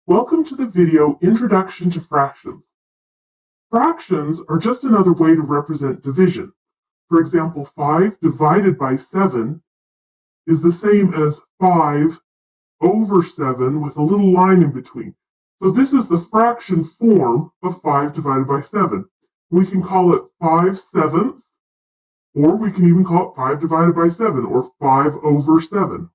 Welcome to the video Introduction to Fractions. Fractions are just another way to represent division. For example, 5 divided by 7 is the same as 5 over 7 with a little line in between. So this is the fraction form of 5 divided by 7. We can call it 5/7, or we can even call it 5 divided by 7, or 5 over 7.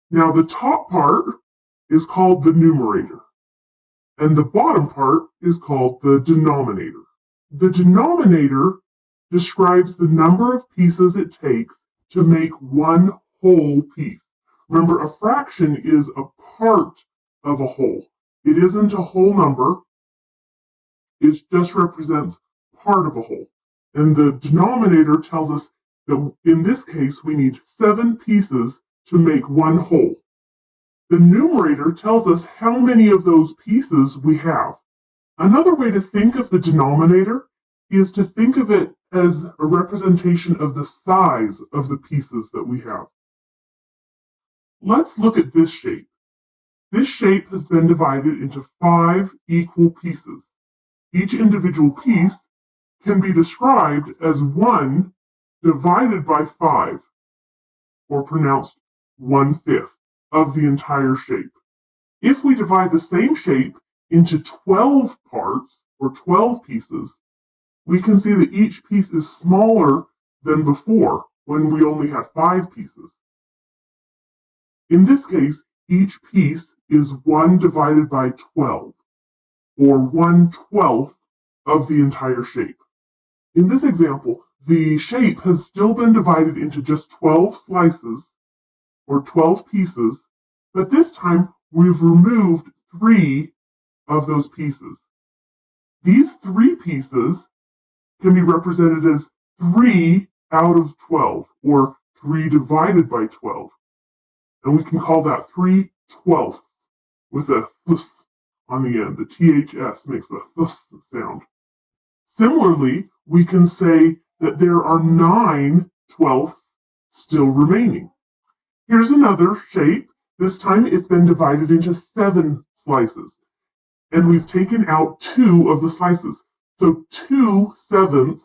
Now the top part is called the numerator, and the bottom part is called the denominator. The denominator describes the number of pieces it takes to make one whole piece. Remember, a fraction is a part of a whole. It isn't a whole number. It just represents part of a whole. And the denominator tells us that in this case, we need 7 pieces to make one whole. The numerator tells us how many of those pieces we have. Another way to think of the denominator is to think of it as a representation of the size of the pieces that we have. Let's look at this shape. This shape has been divided into 5 equal pieces. Each individual piece can be described as 1 divided by 5, or pronounced 1/5. Of the entire shape. If we divide the same shape into 12 parts, or 12 pieces, we can see that each piece is smaller than before, when we only had 5 pieces. In this case, each piece is 1 divided by 12, or 1/12 of the entire shape. In this example, the shape has still been divided into just 12 slices, or 12 pieces, but this time we've removed 3 of those pieces. These 3 pieces can be represented as 3 out of 12, or 3 divided by 12. And we can call that 3/12 with a th on the end. The THS makes the th sound. Similarly, we can say that there are 9/12 still remaining. Here's another shape. This time it's been divided into 7 slices. And we've taken out 2 of the slices. So 2/7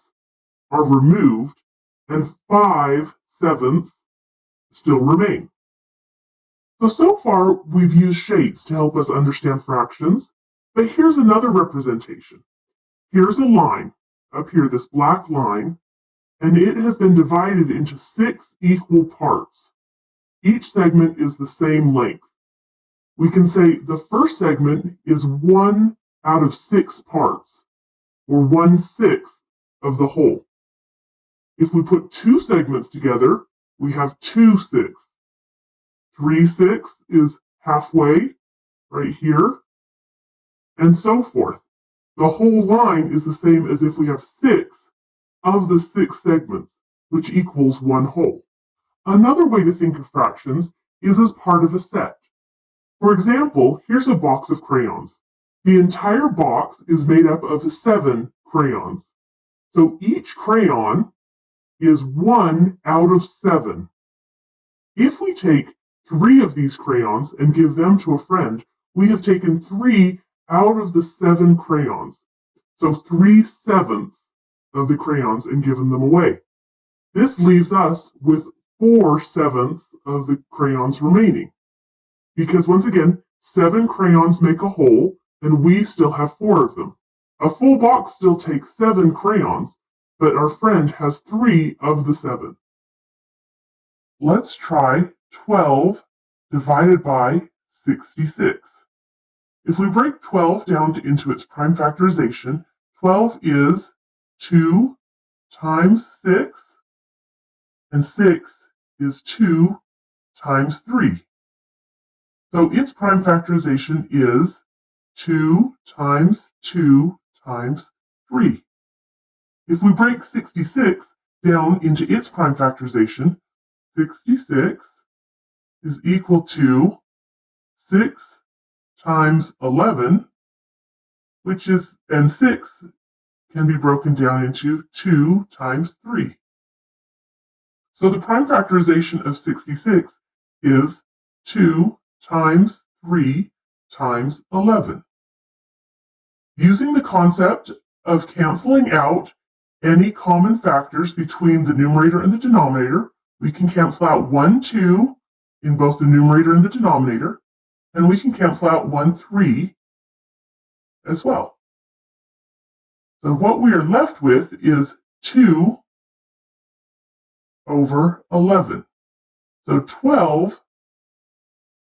are removed and 5/7 still remain. So far we've used shapes to help us understand fractions, but here's another representation. Here's a line, up here, this black line, and it has been divided into 6 equal parts. Each segment is the same length. We can say the first segment is 1 out of 6 parts, or 1/6 of the whole. If we put 2 segments together, we have 2/6. 3/6 is halfway, right here, and so forth. The whole line is the same as if we have 6 of the 6 segments, which equals 1 whole. Another way to think of fractions is as part of a set. For example, here's a box of crayons. The entire box is made up of 7 crayons. So each crayon is 1 out of 7. If we take 3 of these crayons and give them to a friend, we have taken 3 out of the 7 crayons. So 3/7 of the crayons and given them away. This leaves us with 4/7 of the crayons remaining. Because once again, 7 crayons make a whole, and we still have 4 of them. A full box still takes 7 crayons, but our friend has 3 of the 7. Let's try 12 divided by 66. If we break 12 down into its prime factorization, 12 is 2 times 6, and 6 is 2 times 3. So its prime factorization is 2 times 2 times 3. If we break 66 down into its prime factorization, 66 is equal to 6 times 11, and 6 can be broken down into 2 times 3. So the prime factorization of 66 is 2 times 3 times 11. Using the concept of canceling out any common factors between the numerator and the denominator, we can cancel out 1, 2 in both the numerator and the denominator, and we can cancel out 1, 3 as well. So what we are left with is 2 over 11. So 12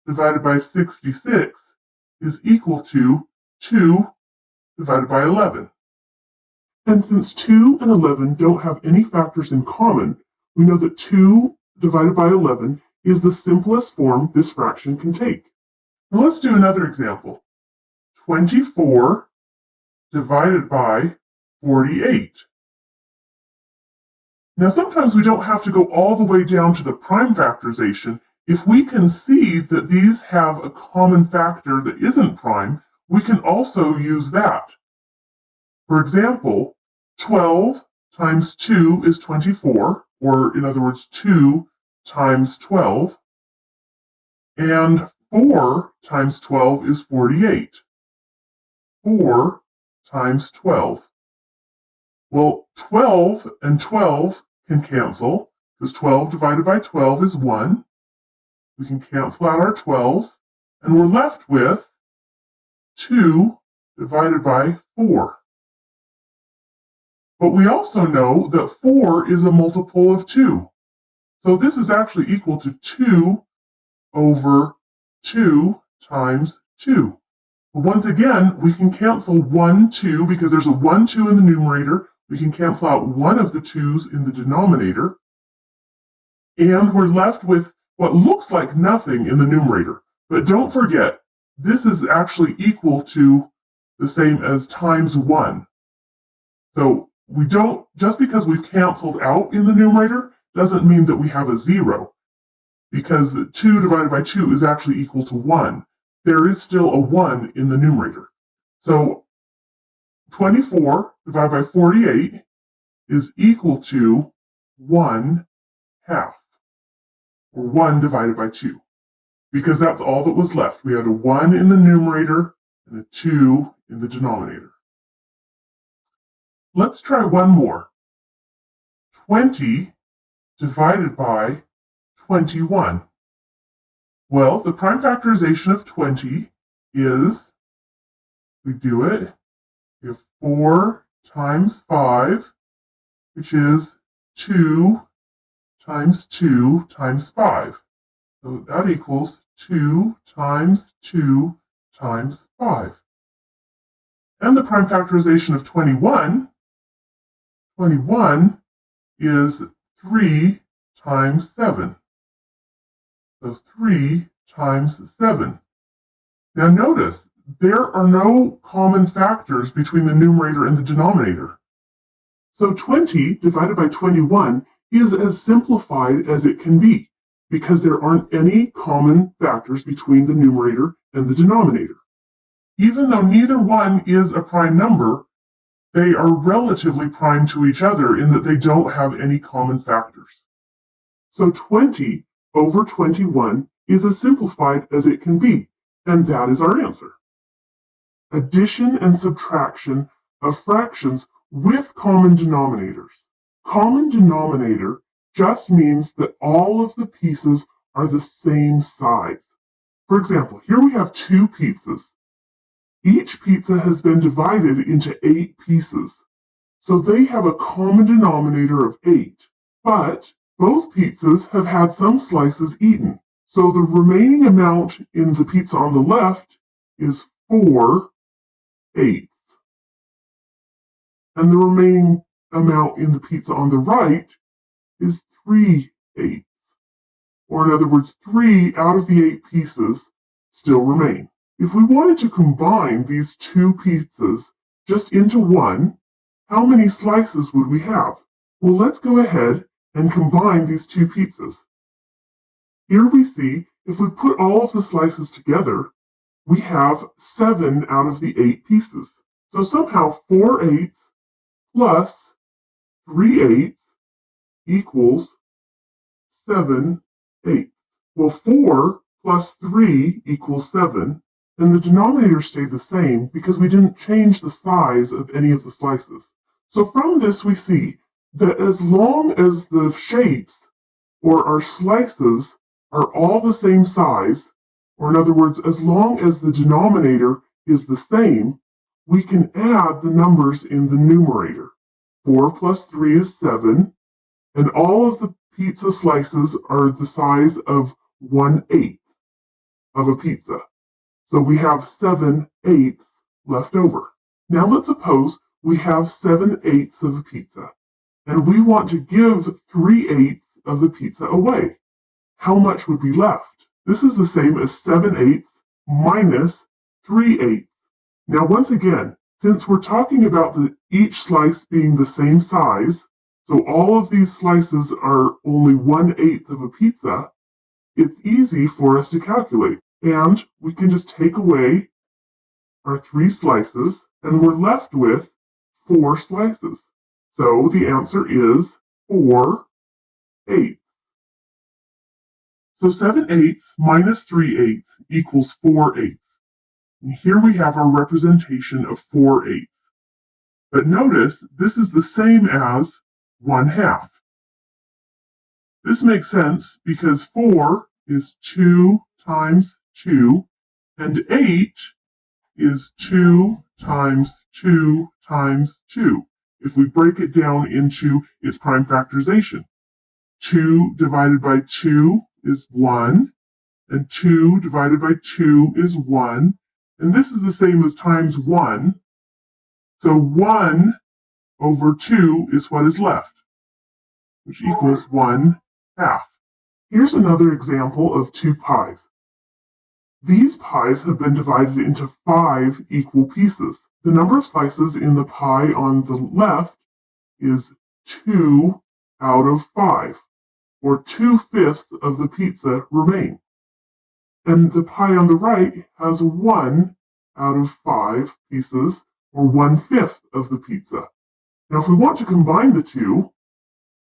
divided by 66 is equal to 2 divided by 11. And since 2 and 11 don't have any factors in common, we know that 2 divided by 11 is the simplest form this fraction can take. Now let's do another example. 24 divided by 48. Now sometimes we don't have to go all the way down to the prime factorization. If we can see that these have a common factor that isn't prime, we can also use that. For example, 12 times 2 is 24, or in other words, 2 times 12, and 4 times 12 is 48. 4 times 12. Well, 12 and 12 can cancel, because 12 divided by 12 is 1. We can cancel out our 12s, and we're left with 2 divided by 4. But we also know that 4 is a multiple of 2. So this is actually equal to 2 over 2 times 2. Once again, we can cancel 1, 2, because there's a 1, 2 in the numerator. We can cancel out one of the 2's in the denominator. And we're left with what looks like nothing in the numerator. But don't forget, this is actually equal to the same as times 1. So we don't, just because we've canceled out in the numerator, doesn't mean that we have a 0. Because 2 divided by 2 is actually equal to 1. There is still a 1 in the numerator. So 24 divided by 48 is equal to 1/2, or 1 divided by 2, because that's all that was left. We had a 1 in the numerator and a 2 in the denominator. Let's try one more. 20 divided by 21. Well, the prime factorization of 20 is, we do it, we have 4 times 5, which is 2 times 2 times 5. So that equals 2 times 2 times 5. And the prime factorization of 21 is 3 times 7. So 3 times 7. Now notice, there are no common factors between the numerator and the denominator. So 20 divided by 21 is as simplified as it can be, because there aren't any common factors between the numerator and the denominator. Even though neither one is a prime number, they are relatively prime to each other in that they don't have any common factors. So 20 over 21 is as simplified as it can be, and that is our answer. Addition and subtraction of fractions with common denominators. Common denominator just means that all of the pieces are the same size. For example, here we have 2 pizzas. Each pizza has been divided into 8 pieces, so they have a common denominator of 8, but both pizzas have had some slices eaten, so the remaining amount in the pizza on the left is 4/8, and the remaining amount in the pizza on the right is 3/8, or in other words, 3 out of the 8 pieces still remain. If we wanted to combine these 2 pizzas just into one, how many slices would we have? Well, let's go ahead and combine these 2 pizzas. Here we see, if we put all of the slices together, we have 7 out of the 8 pieces. So somehow 4/8 plus 3/8 equals 7/8. Well, 4 plus 3 equals 7, and the denominator stayed the same because we didn't change the size of any of the slices. So from this we see that as long as the shapes or our slices are all the same size, or in other words, as long as the denominator is the same, we can add the numbers in the numerator. 4 plus 3 is 7, and all of the pizza slices are the size of 1/8 of a pizza. So we have 7/8 left over. Now let's suppose we have 7/8 of a pizza, and we want to give 3/8 of the pizza away. How much would be left? This is the same as 7/8 minus 3/8. Now once again, since we're talking about each slice being the same size, so all of these slices are only 1/8 of a pizza, it's easy for us to calculate. And we can just take away our 3 slices, and we're left with 4 slices. So the answer is 4/8. So 7/8 minus 3/8 equals 4/8. And here we have our representation of 4/8. But notice this is the same as 1/2. This makes sense because 4 is 2 times 2, and 8 is 2 times 2 times 2. If we break it down into its prime factorization, 2 divided by 2 is 1, and 2 divided by 2 is 1, and this is the same as times 1, so 1 over 2 is what is left, which equals 1/2. Here's another example of 2 pies. These pies have been divided into 5 equal pieces. The number of slices in the pie on the left is 2 out of 5, or 2/5 of the pizza remain. And the pie on the right has 1 out of 5 pieces, or 1/5 of the pizza. Now if we want to combine the two,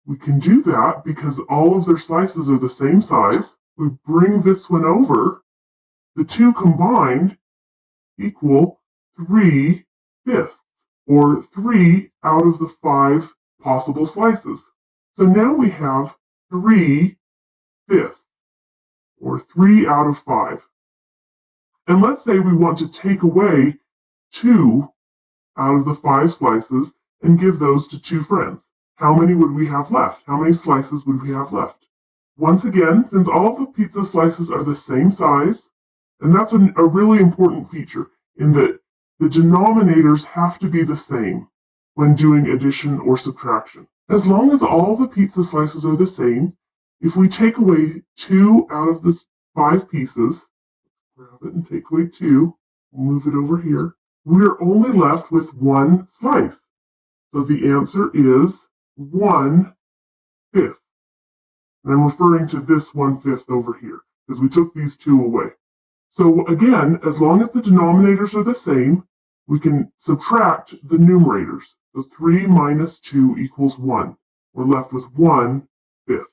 we can do that because all of their slices are the same size. We bring this one over. The two combined equal 3/5, or 3 out of the 5 possible slices. So now we have 3/5, or 3 out of 5. And let's say we want to take away 2 out of the 5 slices and give those to 2 friends. How many would we have left? How many slices would we have left? Once again, since all of the pizza slices are the same size, and that's a really important feature in that the denominators have to be the same when doing addition or subtraction. As long as all the pizza slices are the same, if we take away 2 out of the 5 pieces, grab it and take away 2, move it over here, we're only left with 1 slice. So the answer is 1/5. And I'm referring to this 1/5 over here, because we took these 2 away. So again, as long as the denominators are the same, we can subtract the numerators. So 3 minus 2 equals 1. We're left with 1/5.